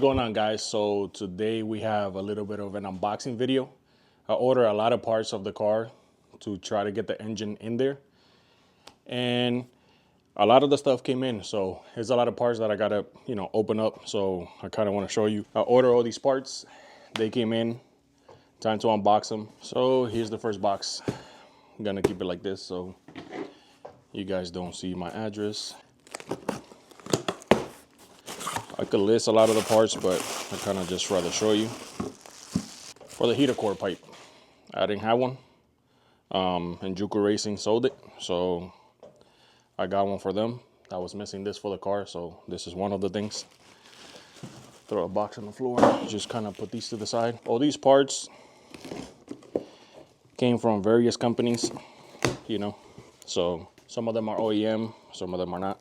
going on, guys? So today we have a little bit of an unboxing video. I ordered a lot of parts of the car to try to get the engine in there, and a lot of the stuff came in. So there's a lot of parts that I gotta open up, so I kind of want to show you. I ordered all these parts, they came in, time to unbox them. So here's the first box. I'm gonna keep it like this so you guys don't see my address. I could list a lot of the parts, but I kind of just rather show you. For the heater core pipe, I didn't have one, and Juku Racing sold it, so I got one for them. I was missing this for the car, so this is one of the things. Throw a box on the floor, just kind of put these to the side. All these parts came from various companies, so some of them are OEM, some of them are not.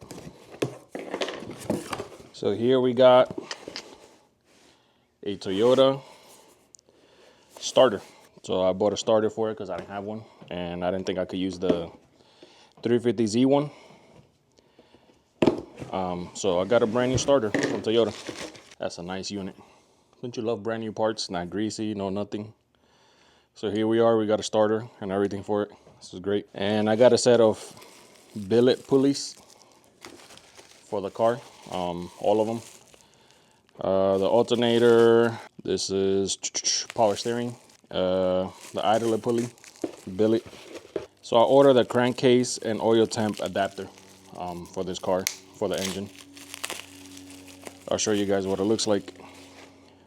So here we got a Toyota starter. So I bought a starter for it because I didn't have one, and I didn't think I could use the 350Z one. So I got a brand new starter from Toyota. That's a nice unit. Don't you love brand new parts? Not greasy, no nothing. So here we are, we got a starter and everything for it. This is great. And I got a set of billet pulleys for the car, all of them. The alternator, this is power steering, the idler pulley, billet. So I ordered a crankcase and oil temp adapter for this car, for the engine. I'll show you guys what it looks like.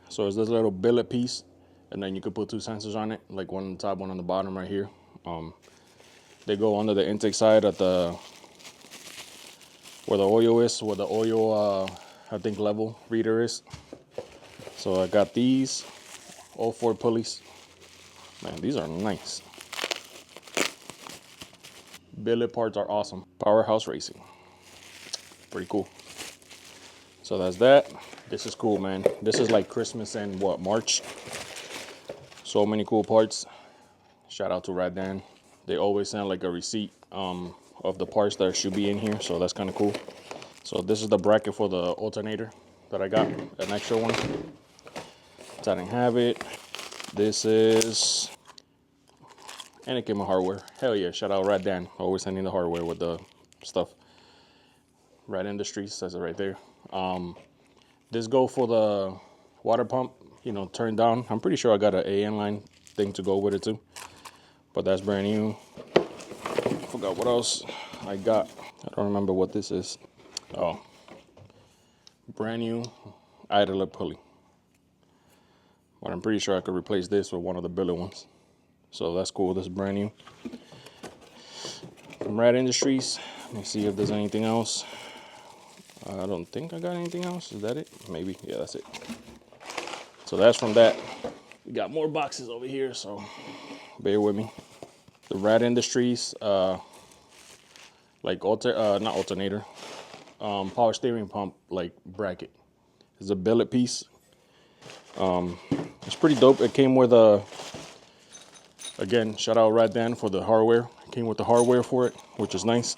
So it's this little billet piece, and then you could put two sensors on it, like one on the top, one on the bottom right here. They go under the intake side at where the oil is, where the oil, I think, level reader is. So I got these, all 4 pulleys. Man, these are nice. Billet parts are awesome. Powerhouse Racing. Pretty cool. So that's that. This is cool, man. This is like Christmas and March. So many cool parts. Shout out to Radan. They always send like a receipt of the parts that should be in here, so that's kind of cool. So this is the bracket for the alternator that I got, an extra one. So I didn't have it. This is, and it came with hardware. Hell yeah, shout out Radan, always sending the hardware with the stuff. Rad Industries says it right there. This go for the water pump, turned down. I'm pretty sure I got an AN line thing to go with it too, but that's brand new. Forgot what else I got. I don't remember what this is. Oh, brand new idler pulley. But I'm pretty sure I could replace this with one of the billet ones. So that's cool. This is brand new. From Rad Industries. Let me see if there's anything else. I don't think I got anything else. Is that it? Maybe. Yeah, that's it. So that's from that. We got more boxes over here, so bear with me. The Rad Industries, not alternator, power steering pump, like bracket. It's a billet piece. It's pretty dope. It came with again, shout out Radan for the hardware. It came with the hardware for it, which is nice.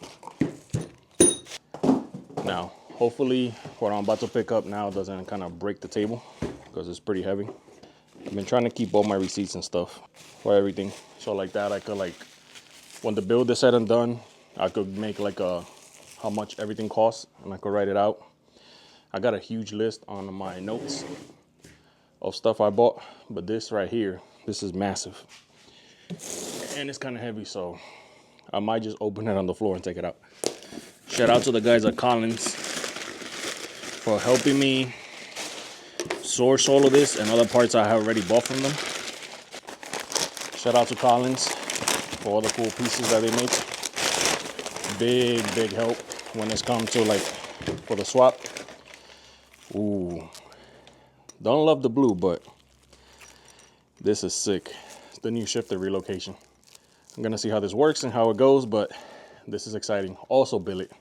Now, hopefully what I'm about to pick up now doesn't kind of break the table, because it's pretty heavy. I've been trying to keep all my receipts and stuff for everything. So like that, I could when the build is said and done, I could make how much everything costs, and I could write it out. I got a huge list on my notes of stuff I bought, but this right here, this is massive. And it's kind of heavy, so I might just open it on the floor and take it out. Shout out to the guys at Collins for helping me source all of this and other parts I have already bought from them. Shout out to Collins for all the cool pieces that they make. Big help when it's come to for the swap. Ooh, don't love the blue, but this is sick. It's the new shifter relocation. I'm gonna see how this works and how it goes, but this is exciting. Also billet.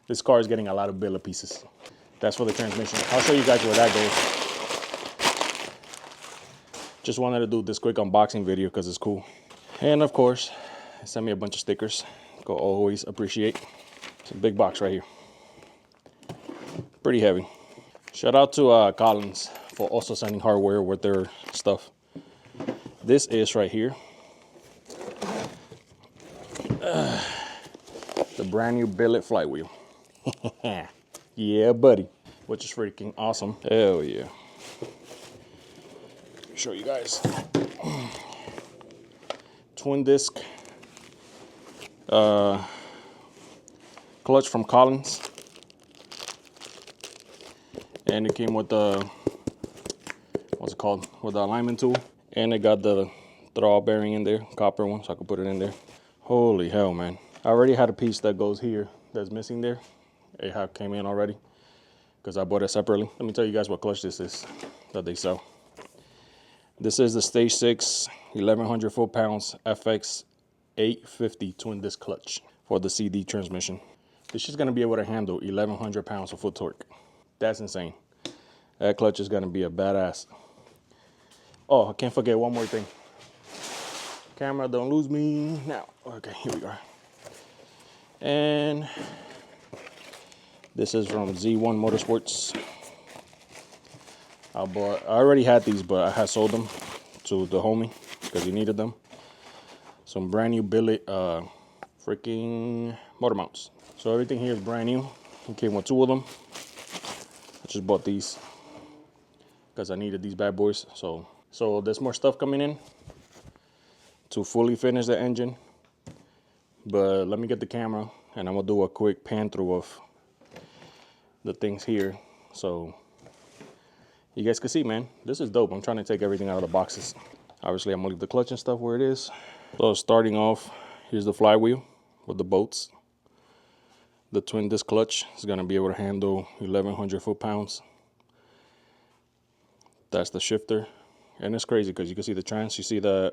This car is getting a lot of billet pieces. That's for the transmission. I'll show you guys where that goes. Just wanted to do this quick unboxing video because it's cool. And of course, send me a bunch of stickers. Go always appreciate. It's a big box right here. Pretty heavy. Shout out to Collins for also sending hardware with their stuff. This is right here. The brand new billet flywheel. Yeah, buddy. Which is freaking awesome. Hell yeah. Show you guys. Twin disc clutch from Collins. And it came with the, what's it called? With the alignment tool. And it got the throw bearing in there, copper one, so I could put it in there. Holy hell, man. I already had a piece that goes here that's missing there. It came in already because I bought it separately. Let me tell you guys what clutch this is that they sell. This is the Stage 6 1100 foot-pounds FX 850 twin disc clutch for the CD transmission. This is going to be able to handle 1100 pounds of foot torque. That's insane. That clutch is going to be a badass. Oh, I can't forget one more thing. Camera, don't lose me now. Okay, here we are. And this is from Z1 Motorsports. I already had these, but I had sold them to the homie because he needed them. Some brand new billet freaking motor mounts. So everything here is brand new. It came with 2 of them. I just bought these because I needed these bad boys. So there's more stuff coming in to fully finish the engine. But let me get the camera and I'm gonna do a quick pan through of the things here. So you guys can see, man, this is dope. I'm trying to take everything out of the boxes. Obviously, I'm gonna leave the clutch and stuff where it is. So starting off, here's the flywheel with the bolts. The twin disc clutch is gonna be able to handle 1100 foot-pounds. That's the shifter. And it's crazy because you can see the trans. You see the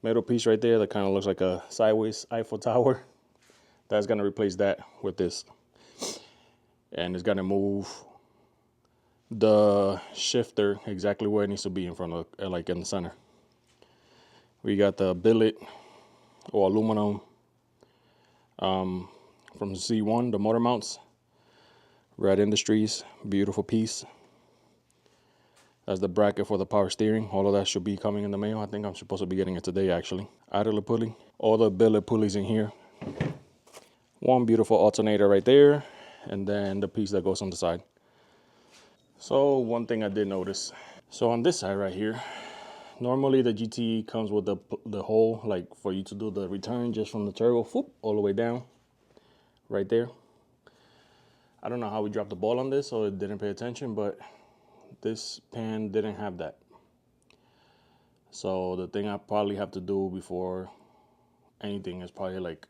metal piece right there that kind of looks like a sideways Eiffel Tower. That's gonna replace that with this. And it's gonna move the shifter exactly where it needs to be in front of, like in the center. We got the billet or aluminum from Z1, the motor mounts. Red Industries, beautiful piece. That's the bracket for the power steering. All of that should be coming in the mail. I think I'm supposed to be getting it today, actually. Idler pulley, all the billet pulleys in here. One beautiful alternator right there, and then the piece that goes on the side. So one thing I did notice. So on this side right here, normally the GTE comes with the hole, like for you to do the return just from the turbo, whoop, all the way down, right there. I don't know how we dropped the ball on this, so it didn't pay attention, but this pan didn't have that. So the thing I probably have to do before anything is probably like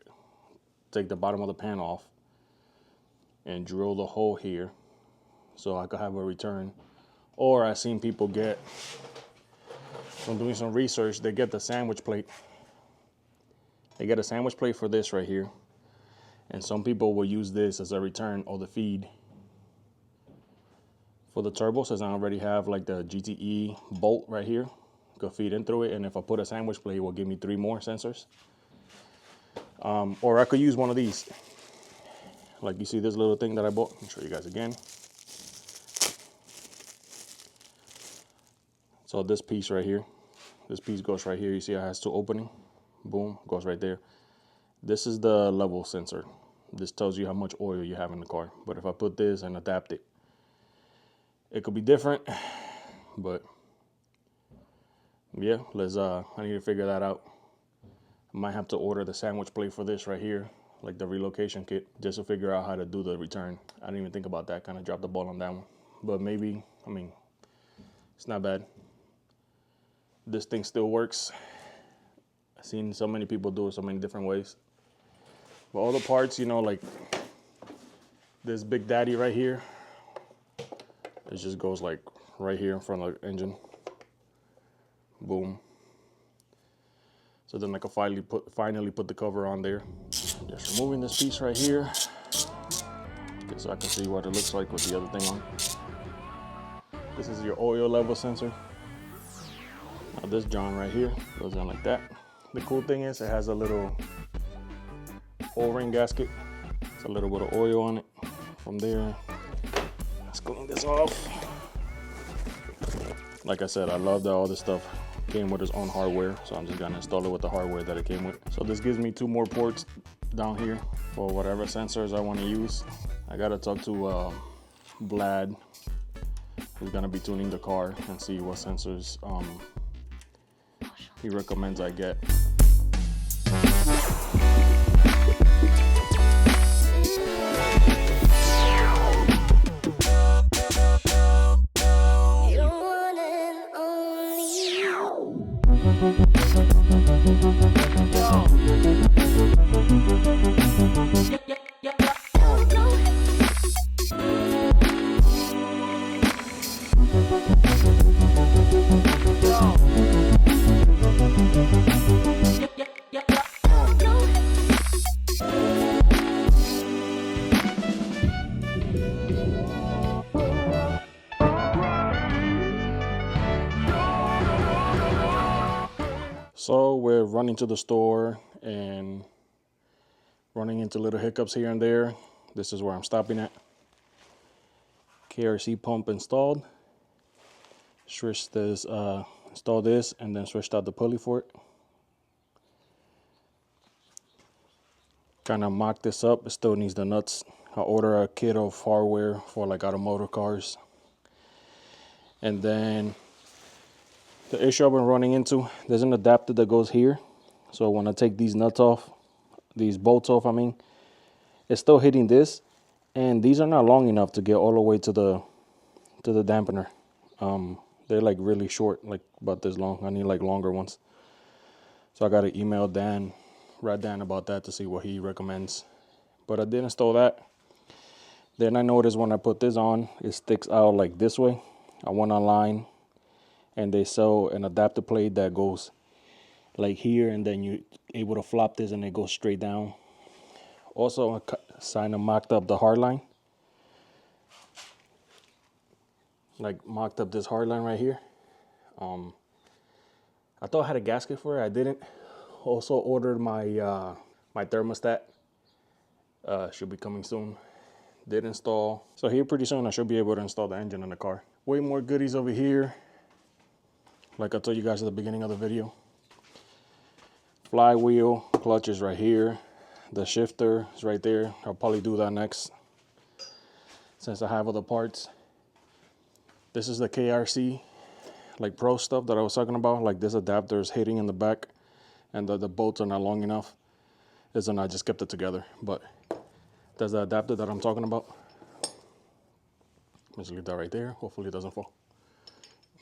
take the bottom of the pan off and drill the hole here so I could have a return. Or I've seen people get, from doing some research, they get the sandwich plate. They get a sandwich plate for this right here. And some people will use this as a return or the feed for the turbo, since I already have like the GTE bolt right here. Go feed in through it, and if I put a sandwich plate, it will give me 3 more sensors. Or I could use one of these. Like you see this little thing that I bought. I'll show you guys again. So this piece right here, this piece goes right here. You see it has 2 openings. Boom, goes right there. This is the level sensor. This tells you how much oil you have in the car. But if I put this and adapt it, it could be different. But yeah, I need to figure that out. I might have to order the sandwich plate for this right here, like the relocation kit, just to figure out how to do the return. I didn't even think about that, kind of dropped the ball on that one. But maybe, I mean, it's not bad. This thing still works. I've seen so many people do it so many different ways. But all the parts, you know, like this Big Daddy right here, it just goes like right here in front of the engine. Boom. So then I can finally put the cover on there. Just removing this piece right here, so I can see what it looks like with the other thing on. This is your oil level sensor. Now this John right here goes in like that. The cool thing is it has a little O-ring gasket. It's a little bit of oil on it. From there, let's clean this off. Like I said, I love that all this stuff came with its own hardware, so I'm just gonna install it with the hardware that it came with. So this gives me 2 more ports down here for whatever sensors I want to use. I gotta talk to Vlad, who's gonna be tuning the car, and see what sensors he recommends I get. So we're running to the store and running into little hiccups here and there. This is where I'm stopping at. KRC pump installed. Switched this, installed this, and then switched out the pulley for it. Kind of mocked this up. It still needs the nuts. I ordered a kit of hardware for like automotive cars. And then the issue I've been running into, there's an adapter that goes here. So when I take these nuts off, these bolts off, I mean, it's still hitting this. And these are not long enough to get all the way to the dampener. They're like really short, like about this long. I need like longer ones. So I got to email Dan, Dan about that to see what he recommends. But I did install that. Then I noticed when I put this on, it sticks out like this way. I went online and they sell an adapter plate that goes like here, and then you're able to flop this and it goes straight down. Also, I kind of mocked up the hard line. Like mocked up this hard line right here. I thought I had a gasket for it. I didn't. Also ordered my my thermostat. Should be coming soon. Did install. So here pretty soon I should be able to install the engine in the car. Way more goodies over here. Like I told you guys at the beginning of the video. Flywheel, clutch is right here. The shifter is right there. I'll probably do that next, since I have other parts. This is the KRC, like Pro stuff that I was talking about. Like this adapter is hitting in the back, and the bolts are not long enough. I just kept it together. But there's the adapter that I'm talking about. Let's leave that right there. Hopefully it doesn't fall.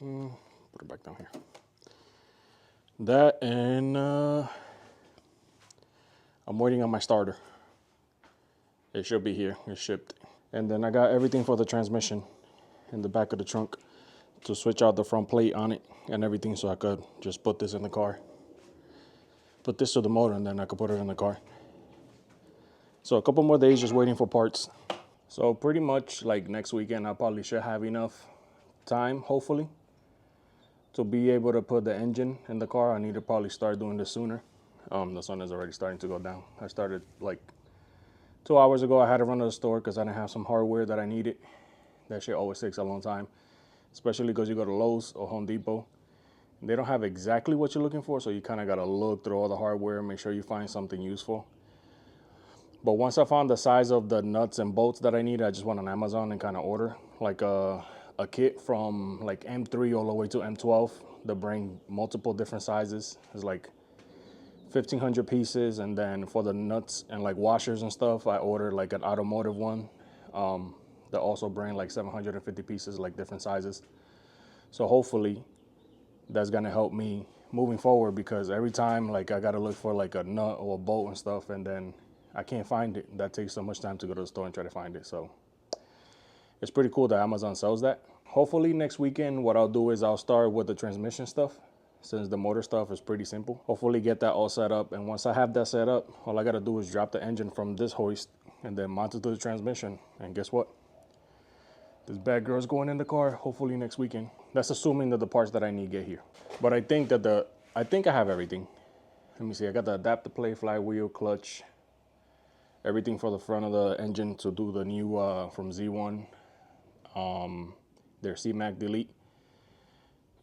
Put it back down here. That, and I'm waiting on my starter. It should be here. It's shipped. And then I got everything for the transmission in the back of the trunk to switch out the front plate on it and everything, so I could just put this in the car. Put this to the motor, and then I could put it in the car. So a couple more days just waiting for parts. So pretty much like next weekend I probably should have enough time, hopefully, to be able to put the engine in the car. I need to probably start doing this sooner. The sun is already starting to go down. I started like 2 hours ago. I had to run to the store because I didn't have some hardware that I needed. That shit always takes a long time, especially because you go to Lowe's or Home Depot. They don't have exactly what you're looking for, so you kind of got to look through all the hardware and make sure you find something useful. But once I found the size of the nuts and bolts that I need, I just went on Amazon and kind of order like a kit from like M3 all the way to M12. They bring multiple different sizes. It's like 1,500 pieces, and then for the nuts and like washers and stuff, I ordered like an automotive one. They also bring like 750 pieces, like different sizes. So hopefully that's gonna help me moving forward, because every time like I gotta look for like a nut or a bolt and stuff, and then I can't find it. That takes so much time to go to the store and try to find it. So it's pretty cool that Amazon sells that. Hopefully next weekend what I'll do is I'll start with the transmission stuff, since the motor stuff is pretty simple. Hopefully get that all set up, and once I have that set up, all I gotta do is drop the engine from this hoist and then mount it to the transmission, and guess what? This bad girl's going in the car hopefully next weekend. That's assuming that the parts that I need get here. But I think that I think I have everything. Let me see, I got the adapter plate, flywheel, clutch, everything for the front of the engine to do the new from Z1, their C-Mac delete.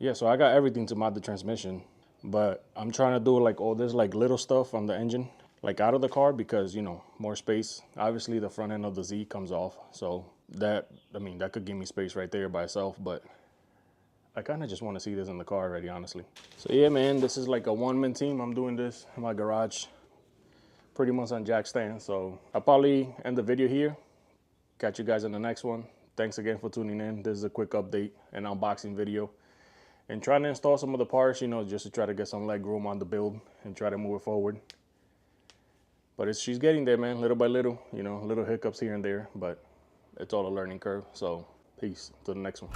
Yeah, so I got everything to mod the transmission, but I'm trying to do like all this like little stuff on the engine, like out of the car, because, you know, more space. Obviously the front end of the Z comes off, so that, I mean, that could give me space right there by itself, but I kind of just want to see this in the car already, honestly. So yeah, man, this is like a one-man team. I'm doing this in my garage, pretty much on jack stand. So I'll probably end the video here. Catch you guys in the next one. Thanks again for tuning in. This is a quick update and unboxing video. And trying to install some of the parts, you know, just to try to get some leg room on the build and try to move it forward. But she's getting there, man, little by little, you know, little hiccups here and there, but it's all a learning curve. So peace to the next one.